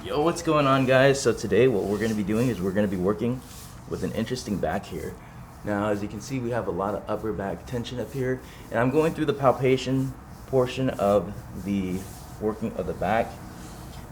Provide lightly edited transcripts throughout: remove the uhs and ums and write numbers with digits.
Yo, what's going on, guys? So today what we're going to be doing is we're going to be working with an interesting back here. Now, as you can see, we have a lot of upper back tension up here, and I'm going through the palpation portion of the working of the back.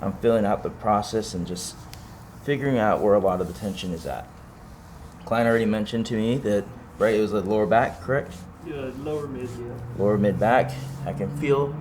I'm filling out the process and just figuring out where a lot of the tension is at. Client already mentioned to me that, right, it was the lower back, correct? Yeah, lower mid, yeah. Lower mid back. I can feel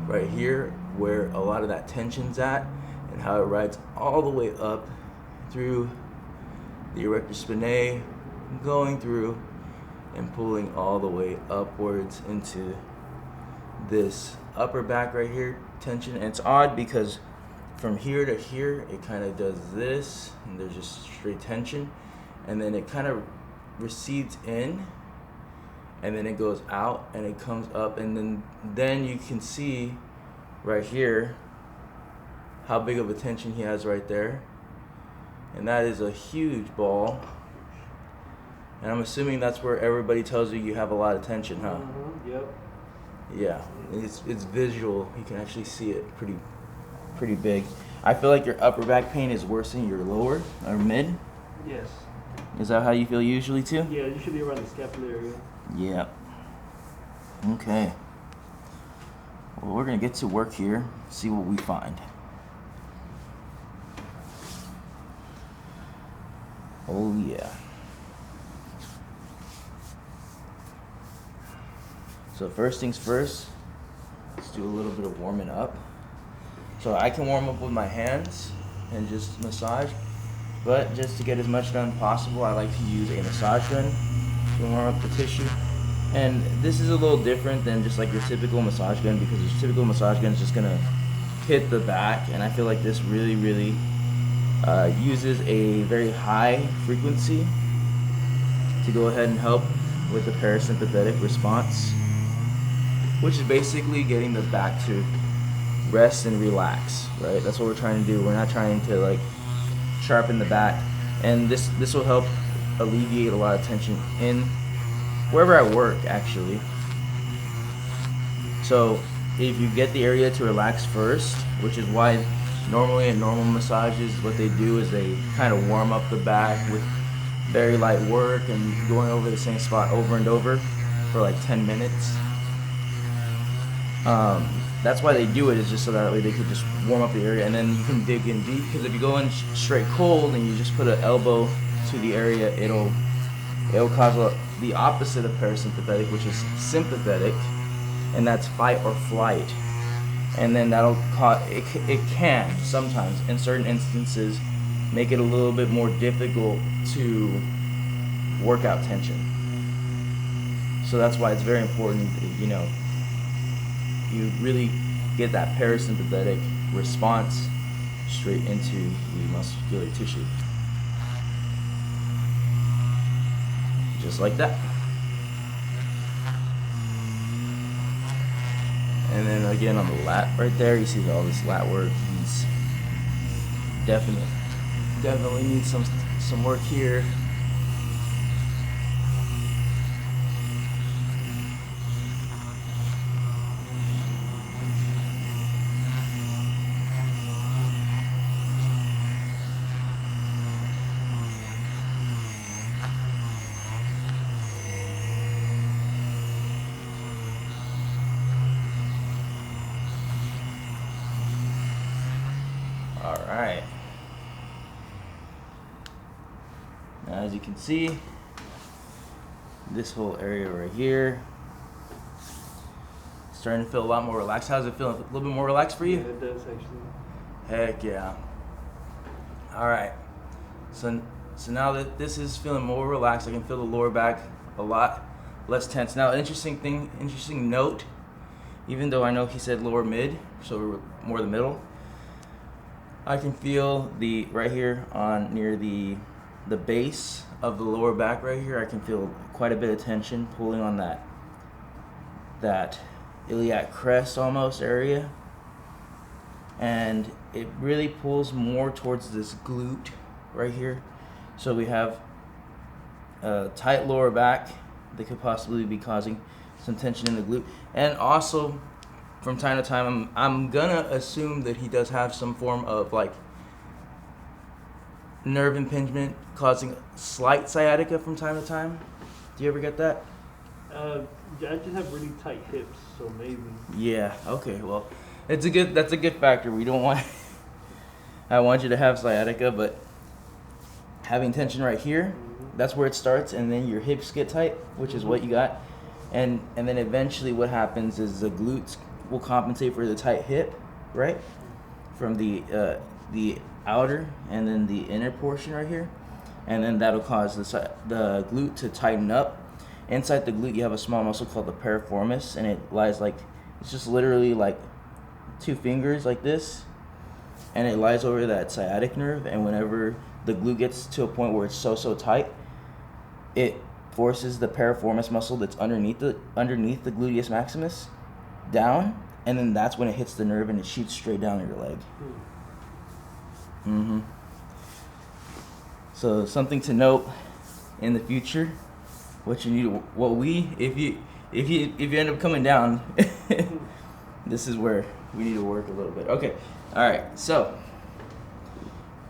right here where a lot of that tension's at, and how it rides all the way up through the erector spinae, going through and pulling all the way upwards into this upper back right here tension. And it's odd because from here to here it kind of does this, and there's just straight tension, and then it kind of recedes in, and then it goes out and it comes up, and then you can see right here how big of a tension he has right there, and that is a huge ball. And I'm assuming that's where everybody tells you have a lot of tension, huh? Yep. Yeah, it's visual. You can actually see it pretty big. I feel like your upper back pain is worse than your lower or mid. Yes. Is that how you feel usually too? Yeah, you should be around the scapular area. Yeah. Okay. Well, we're gonna get to work here, see what we find. Oh yeah. So first things first, let's do a little bit of warming up. So I can warm up with my hands and just massage, but just to get as much done possible, I like to use a massage gun to warm up the tissue. And this is a little different than just like your typical massage gun, because your typical massage gun is just gonna hit the back, and I feel like this really uses a very high frequency to go ahead and help with the parasympathetic response, which is basically getting the back to rest and relax, right? That's what we're trying to do. We're not trying to like sharpen the back, and this will help alleviate a lot of tension in wherever I work, actually. So if you get the area to relax first, which is why normally in normal massages what they do is they kind of warm up the back with very light work and going over the same spot over and over for like 10 minutes. That's why they do it, is just so that way they could just warm up the area, and then you can dig in deep, because if you go in straight cold and you just put an elbow to the area, it'll cause the opposite of parasympathetic, which is sympathetic, and that's fight or flight. And then that'll cause it can sometimes, in certain instances, make it a little bit more difficult to work out tension. So that's why it's very important that, you really get that parasympathetic response straight into the muscular tissue. Just like that. And then again on the lat right there, you see all this lat work. He's definitely needs some work here. All right. Now, as you can see, this whole area right here starting to feel a lot more relaxed. How's it feeling? A little bit more relaxed for you? Yeah, it does actually. Heck yeah. All right. So now that this is feeling more relaxed, I can feel the lower back a lot less tense. Now, interesting note, even though I know he said lower mid, so we're more the middle, I can feel the right here on near the base of the lower back right here. I can feel quite a bit of tension pulling on that iliac crest almost area, and it really pulls more towards this glute right here. So we have a tight lower back that could possibly be causing some tension in the glute, and also from time to time, I'm gonna assume that he does have some form of like nerve impingement causing slight sciatica from time to time. Do you ever get that? I just have really tight hips, so maybe. Yeah. Okay. Well, that's a good factor. We don't want. I want you to have sciatica, but having tension right here, that's where it starts, and then your hips get tight, which is what you got, and then eventually what happens is the glutes will compensate for the tight hip, right, from the outer and then the inner portion right here, and then that'll cause the glute to tighten up. Inside the glute, you have a small muscle called the piriformis, and it lies like, it's just literally like 2 fingers like this, and it lies over that sciatic nerve. And whenever the glute gets to a point where it's so tight, it forces the piriformis muscle that's underneath the gluteus maximus down, and then that's when it hits the nerve and it shoots straight down your leg. So something to note in the future. What you need, if you end up coming down, this is where we need to work a little bit. Okay, all right. So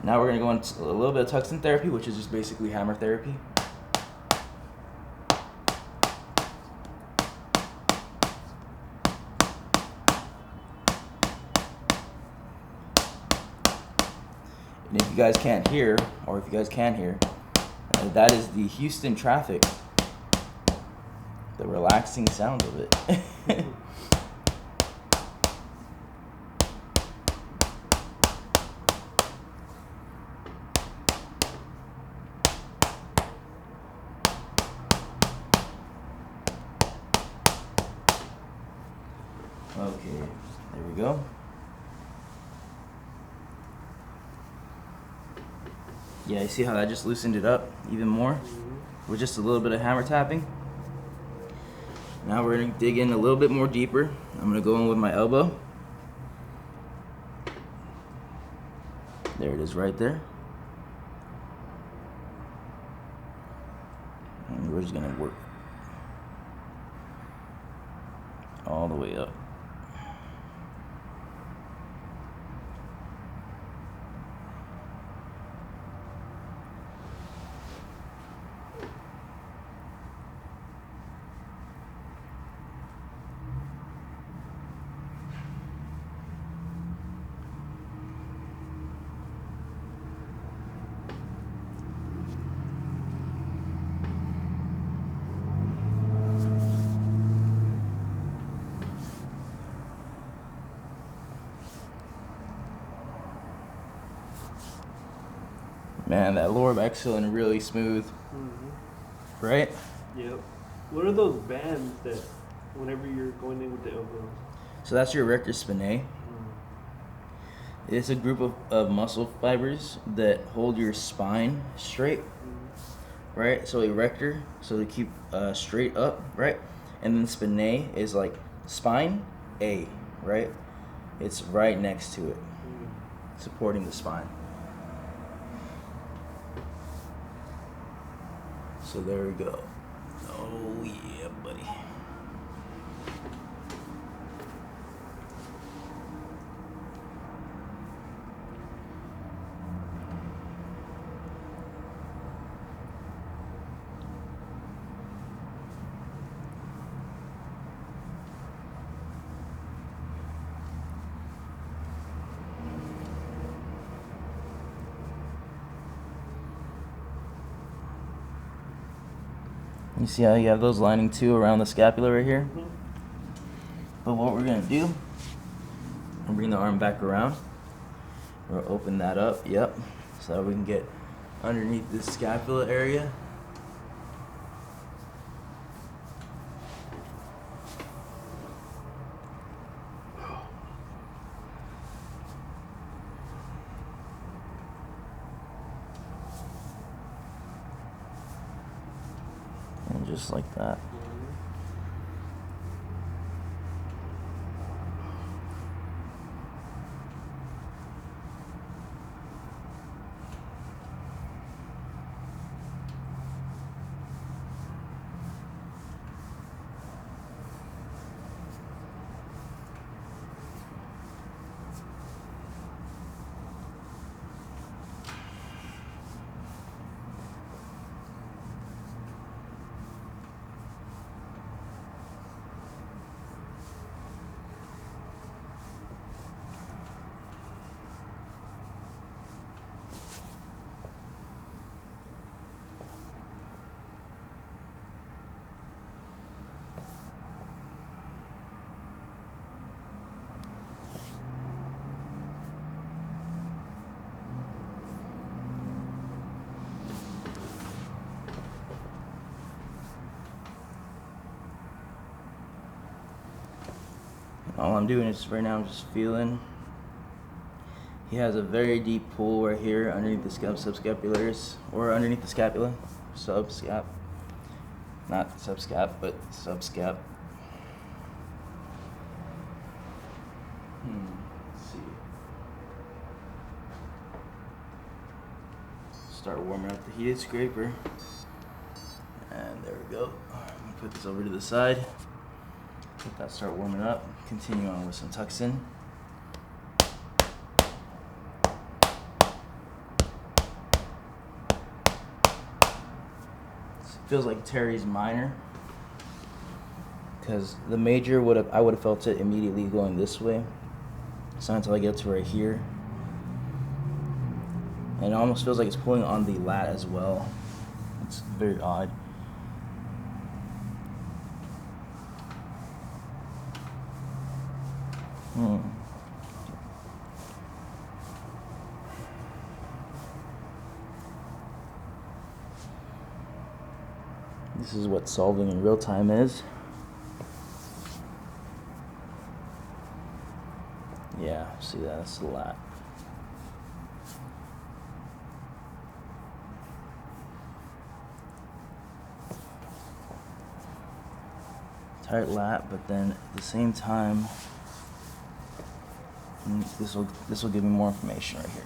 now we're gonna go into a little bit of tuxin therapy, which is just basically hammer therapy. And if you guys can't hear, or if you guys can hear, that is the Houston traffic. The relaxing sound of it. Okay, there we go. Yeah, you see how that just loosened it up even more with just a little bit of hammer tapping? Now we're gonna dig in a little bit more deeper. I'm gonna go in with my elbow. There it is right there. And we're just gonna work all the way up. Man, that lower back's feeling really smooth. Right? Yep. What are those bands that whenever you're going in with the elbows? So that's your rectus spinae. It's a group of muscle fibers that hold your spine straight, right? So erector, so they keep straight up, right? And then spinae is like spine, A, right? It's right next to it, supporting the spine. So there we go. Oh yeah, buddy. You see how you have those lining too around the scapula right here? But what we're gonna do, we'll bring the arm back around. We'll open that up, yep, so that we can get underneath this scapula area. And just like that. All I'm doing is right now I'm just feeling. He has a very deep pull right here underneath the subscapularis, or underneath the scapula, subscap. Not subscap, but subscap. Let's see. Start warming up the heated scraper. And there we go. I'm gonna put this over to the side. Let that start warming up. Continue on with some tuxin. Feels like Terry's minor, because the major I would have felt it immediately going this way. It's not until I get to right here, and it almost feels like it's pulling on the lat as well. It's very odd. This is what solving in real time is. Yeah, see that's a lot. Tight lat, but then at the same time, this will give me more information right here.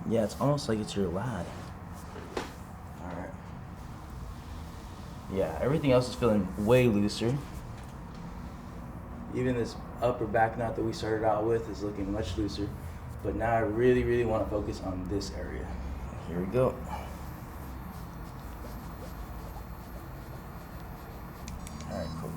Yeah, it's almost like it's your lat. Alright. Yeah, everything else is feeling way looser. Even this upper back knot that we started out with is looking much looser. But now I really, really want to focus on this area. Here we go. Alright, cool.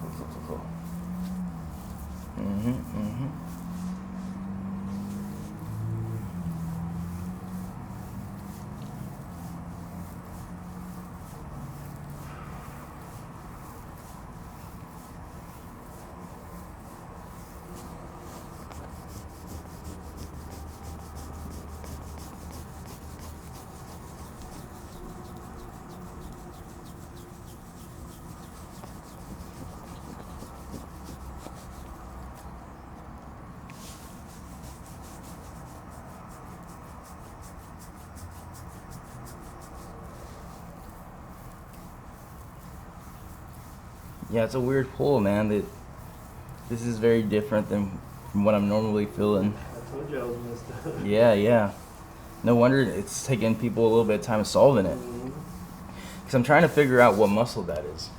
Yeah, it's a weird pull, man. This is very different than from what I'm normally feeling. I told you I was messed up. Yeah. No wonder it's taking people a little bit of time solving it. Because I'm trying to figure out what muscle that is.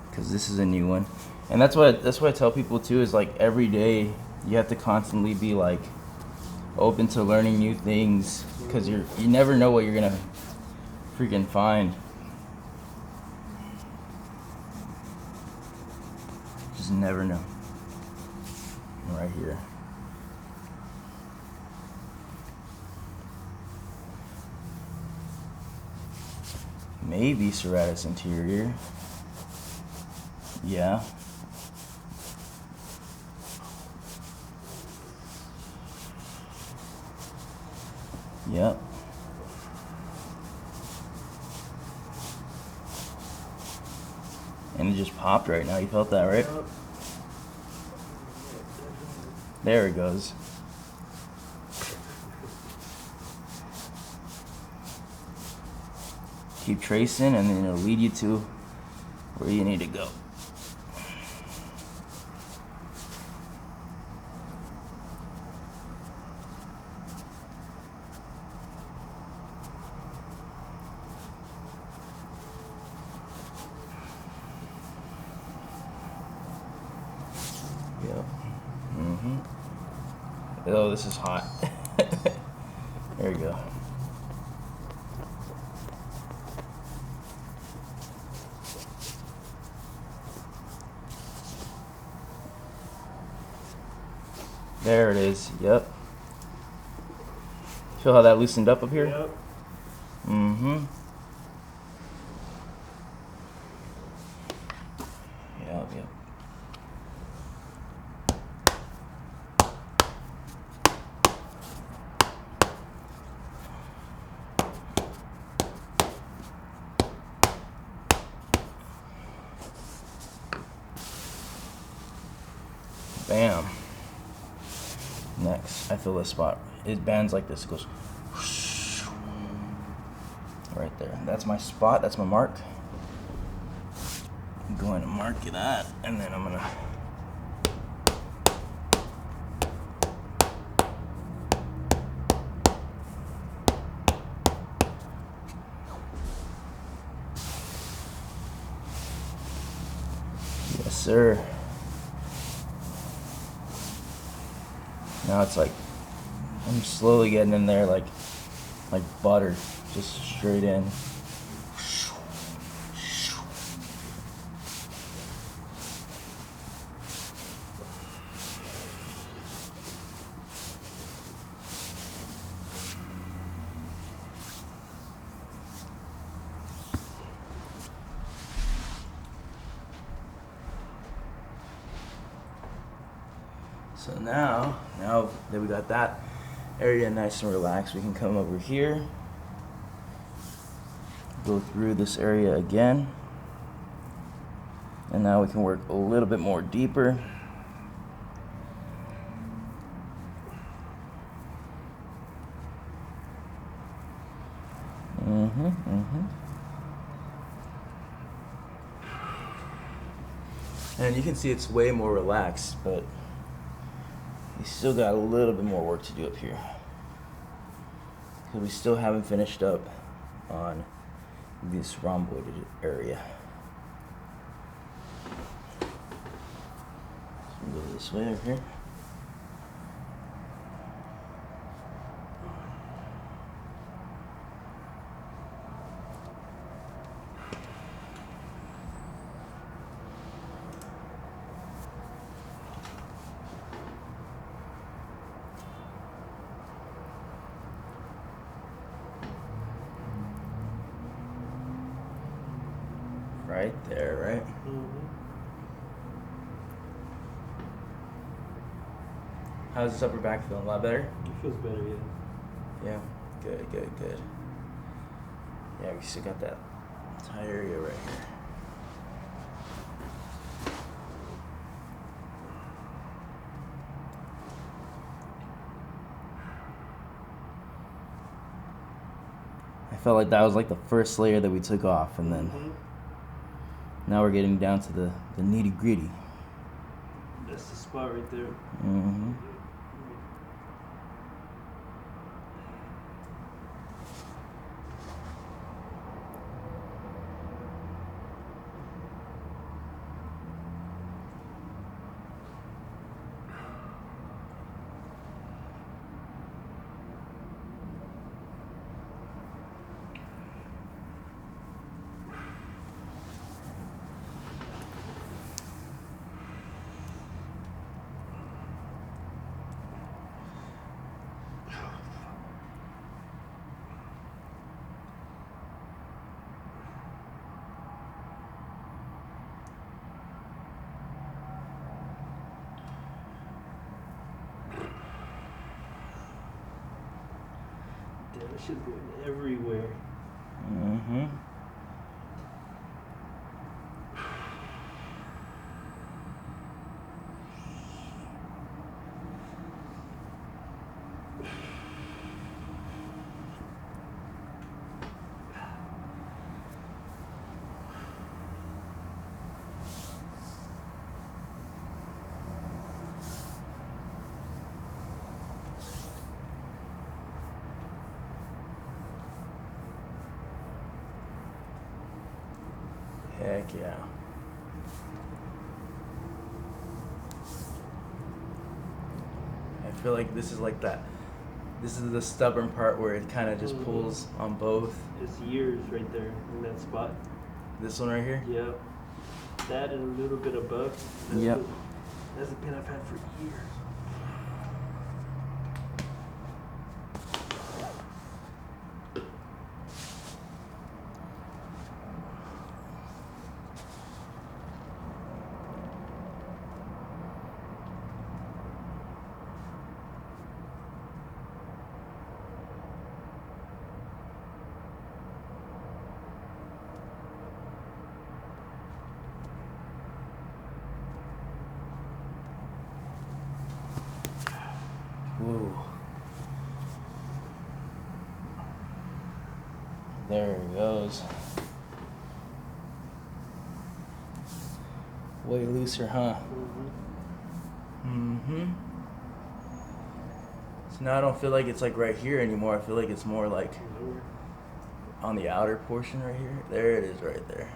Because this is a new one. And that's what I tell people too, is like every day you have to constantly be like open to learning new things, because you never know what you're gonna freaking find. Just never know. Right here. Maybe serratus anterior. Yeah. Yep. And it just popped right now. You felt that, right? There it goes. Keep tracing, and then it'll lead you to where you need to go. Yep. Mm-hmm. Oh, this is hot. There you go. There it is. Yep. Feel how that loosened up here? Yep. Mm-hmm. Yep, yep. Bam. Next, I feel this spot. It bends like this. It goes right there. That's my spot. That's my mark. I'm going to mark that, and then I'm gonna. Yes, sir. Now it's like I'm slowly getting in there, like butter, just straight in. So now that we got that area nice and relaxed, we can come over here, go through this area again, and now we can work a little bit more deeper. And you can see it's way more relaxed, but we still got a little bit more work to do up here, because we still haven't finished up on this rhomboided area. So we'll go this way over here. Right there, right? Mm-hmm. How's this upper back feeling? A lot better? It feels better, yeah. Yeah, good, good, good. Yeah, we still got that tight area right here. I felt like that was like the first layer that we took off, and then now we're getting down to the nitty gritty. That's the spot right there. Mm-hmm. Damn, that shit's going everywhere. Mm-hmm. Heck yeah. feel like this is like that. This is the stubborn part where it kind of just pulls on both. It's years right there in that spot. This one right here? Yep. That and a little bit above. Yep. That's a pain I've had for years. Ooh. There it goes. Way looser, huh? So now I don't feel like it's like right here anymore. I feel like it's more like on the outer portion right here. There it is right there.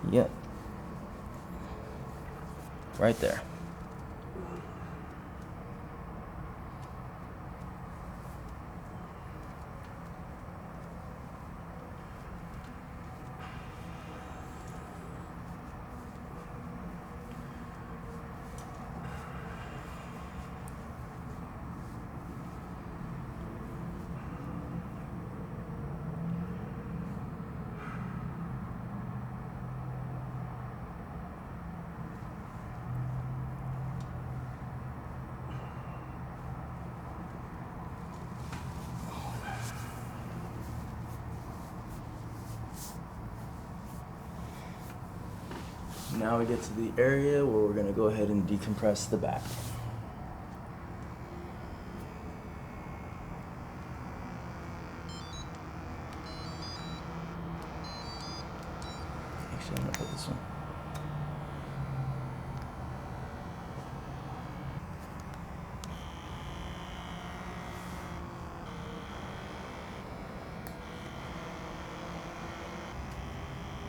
Yep. Right there. Now we get to the area where we're going to go ahead and decompress the back. Actually, I'm going to put this one.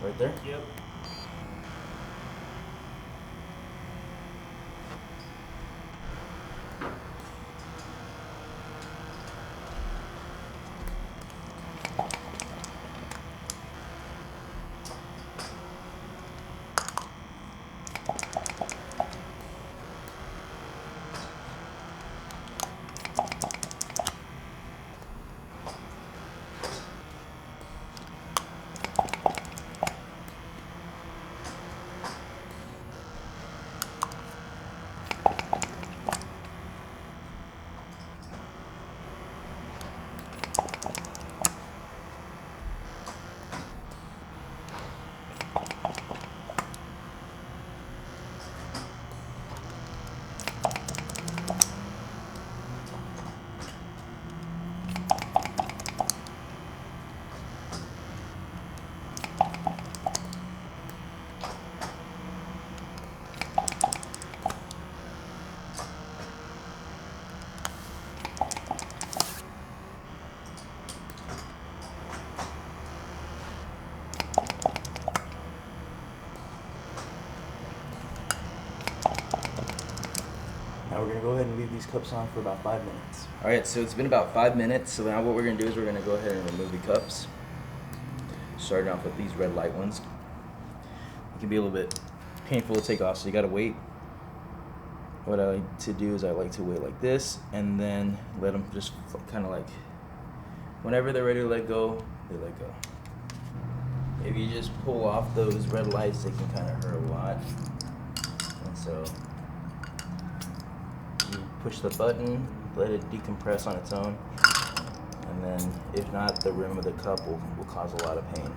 Right there? Yep. Now we're going to go ahead and leave these cups on for about 5 minutes. Alright, so it's been about 5 minutes. So now what we're going to do is we're going to go ahead and remove the cups. Starting off with these red light ones. It can be a little bit painful to take off, so you got to wait. What I like to do is I like to wait like this and then let them just kind of like, whenever they're ready to let go, they let go. If you just pull off those red lights, they can kind of hurt a lot. And so you push the button, let it decompress on its own, and then if not, the rim of the cup will cause a lot of pain.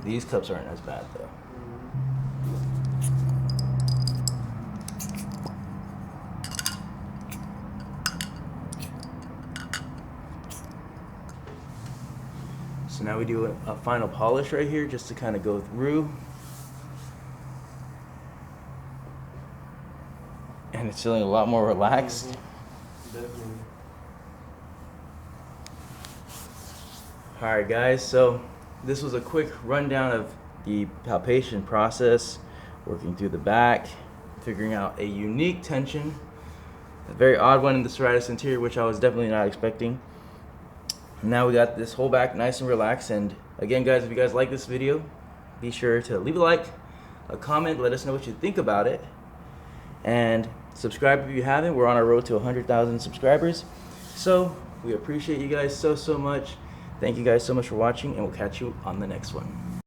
These cups aren't as bad though. So now we do a final polish right here just to kind of go through. And it's feeling a lot more relaxed. Definitely. Alright guys, so this was a quick rundown of the palpation process, working through the back, figuring out a unique tension, a very odd one in the serratus anterior, which I was definitely not expecting. Now we got this whole back nice and relaxed. And again guys, if you guys like this video, be sure to leave a like, a comment, let us know what you think about it, and subscribe if you haven't. We're on our road to 100,000 subscribers, so we appreciate you guys so much. Thank you guys so much for watching, and we'll catch you on the next one.